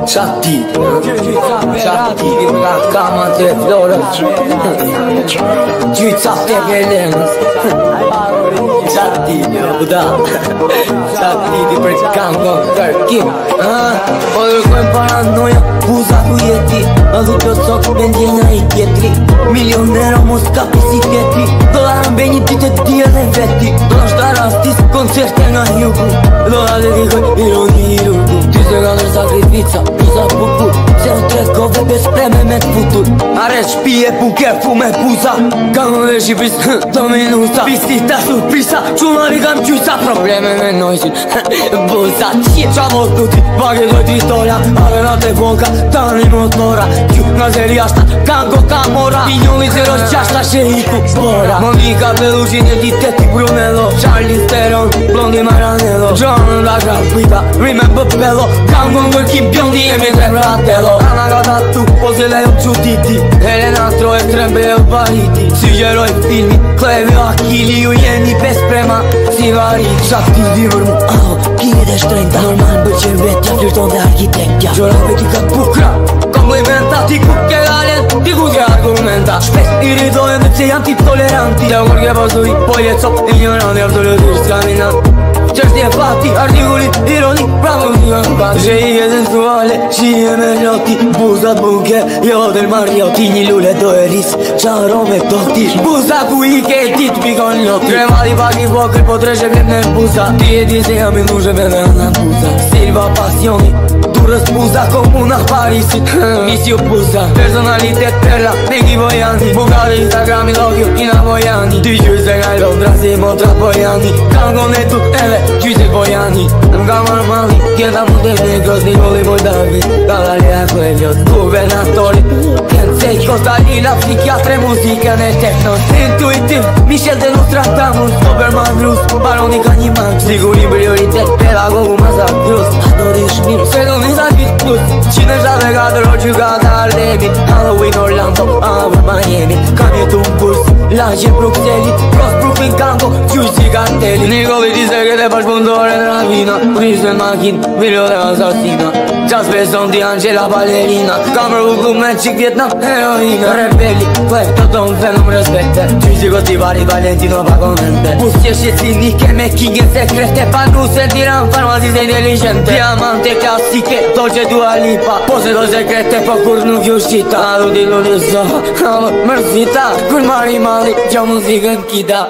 Shatti, la cama de floră Giuița te velenă Shatti, da Shatti di Percango, Tarkim Ora con paranoia, buza cu Yeti Aduce o soc, bendiena i pietri Milionero, moscapi si pietri Dolar beni pite dia de veti Dolar starastis, concerte na jugu Dolar de dico, ironii rugu Ti se gane sacrifița, buza bubu Se întregove bez preme met futur Are șpie, buche, fume, buza Canule și vis, dominuța Visita, surprisa, ciunari cam ciuța Probleme me noi și buza Ce-am făcut, bagă doi tritoria Arenate boca, tani motora Chiu, nazeria asta, cango, camora Pignoli zero, ceașa și hitu, bora Monica Bellucci, Teti Brunello Charlize Theron, Blondie Maranello John la grapita, remember Bello Cango, working biondi e mi fratello Ana gata tu, pozele eu ciuditi Elena Troie, trembele pariti Sigero e filmi, Clevio, Achiliu, Ieni, Pesprema Sivari, Shatti di vârmu Chine de 30, normal băce vetea Flirton de arhitectia Jora vetica bucra Complimentatic cu chegalent Dicu che argumenta Spes iridoie de ței antitoleranti Te urghe văzui, poiețo Ignoranti, absolutiști, caminanti Certie fatti, articoli, ironic, bravo di Scegliere sensuale, scie meliotti Busa bunche, io del Mariotti Lule doeris, ciarome totti Busa cui che dit bigognotti Crema di paghi fuoco, il potrece viene busa Tie di se a mi luce vede una busa Silva passioni Dură spuza comuna Parisi Misiu buza Personalitet perla Bighi Boiani Bucare Instagram l'occhio Ina Boiani Ti giuise gai Londra Simo tra Boiani Cangonetu Ele Giuise Boiani Gamar Mali Chieda multe negros Nicoli Moldavi Galeria Coelios Guvernatori Kensei Costalina Psichiatre Musica nel techno Intuitiv Michel de Nostradamus Doberman Blues Baronica Niman Siguri prioritet Pedagogu Mazapius Adorish Minus Sedonizatit Plus Cine și-a legat de Rogiuga Dar David Halloween Orlando Avur Miami Canietul un bus Laje Bruxelli Crossproof in Cango Giusti Cartelli Nicoli dice che te faci pundore nella vina Riso in macchina Video dell'assassina Just Besson di Angela Ballerina Camera cu Magic Vietnam Heroina Rebelli Play Tot un fenom respecte Giusti così vari Valentino Vagamente Pustie și ținiche Making in secrete Pa nu sentirea în farmacii inteligente Diamante classiche Dolce Dua Lipa Pose do secrete Procur nu fiu uscita Adu di Lulisa Mersita Cul mari mali C'è musica închida